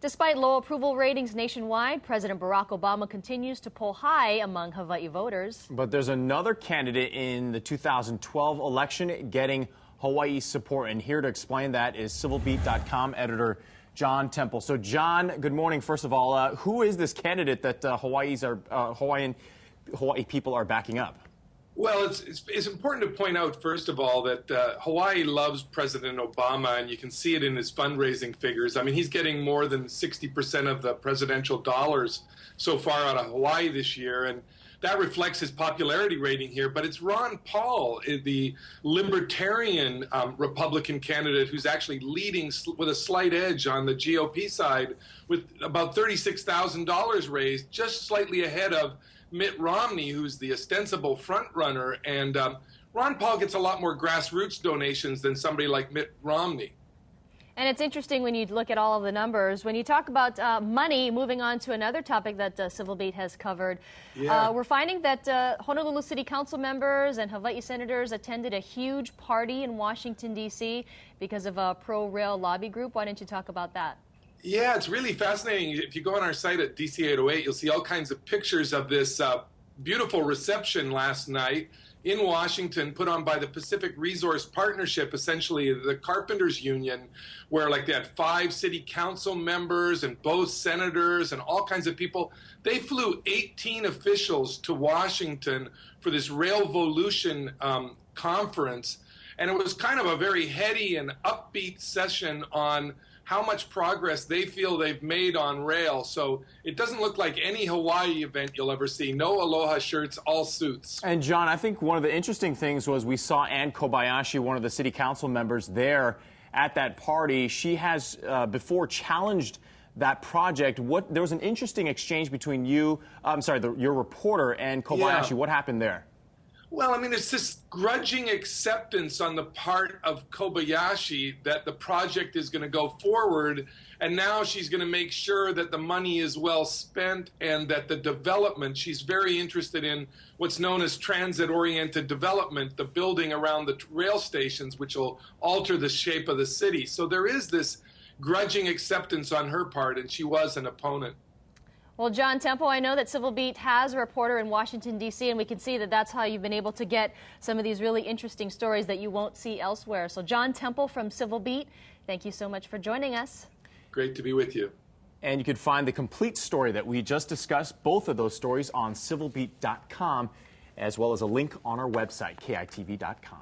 Despite low approval ratings nationwide, President Barack Obama continues to poll high among Hawaii voters. But there's another candidate in the 2012 election getting Hawaii's support. And here to explain that is civilbeat.com editor John Temple. So, John, good morning. First of all, who is this candidate that Hawaii people are backing up? Well, it's important to point out, first of all, that Hawaii loves President Obama, and you can see it in his fundraising figures. I mean, he's getting more than 60% of the presidential dollars so far out of Hawaii this year, and that reflects his popularity rating here. But it's Ron Paul, the libertarian Republican candidate, who's actually leading with a slight edge on the GOP side with about $36,000 raised, just slightly ahead of Mitt Romney, who's the ostensible front runner, and Ron Paul gets a lot more grassroots donations than somebody like Mitt Romney. And it's interesting when you look at all of the numbers. When you talk about money, moving on to another topic that Civil Beat has covered, we're finding that Honolulu City Council members and Hawaii senators attended a huge party in Washington, D.C. because of a pro-rail lobby group. Why don't you talk about that? Yeah, it's really fascinating. If you go on our site at DC 808, you'll see all kinds of pictures of this beautiful reception last night in Washington, put on by the Pacific Resource Partnership, essentially the Carpenters Union, where like they had 5 city council members and both senators and all kinds of people. They flew 18 officials to Washington for this Railvolution conference, and it was kind of a very heady and upbeat session on how much progress they feel they've made on rail. So it doesn't look like any Hawaii event you'll ever see. No aloha shirts, all suits. And John, I think one of the interesting things was we saw Ann Kobayashi, one of the city council members there at that party. She has before challenged that project. There was an interesting exchange between your reporter and Kobayashi. Yeah. What happened there? Well, I mean, it's this grudging acceptance on the part of Kobayashi that the project is going to go forward, and now she's going to make sure that the money is well spent and that the development, she's very interested in what's known as transit-oriented development, the building around the rail stations, which will alter the shape of the city. So there is this grudging acceptance on her part, and she was an opponent. Well, John Temple, I know that Civil Beat has a reporter in Washington, D.C., and we can see that that's how you've been able to get some of these really interesting stories that you won't see elsewhere. So, John Temple from Civil Beat, thank you so much for joining us. Great to be with you. And you can find the complete story that we just discussed, both of those stories, on civilbeat.com, as well as a link on our website, kitv.com.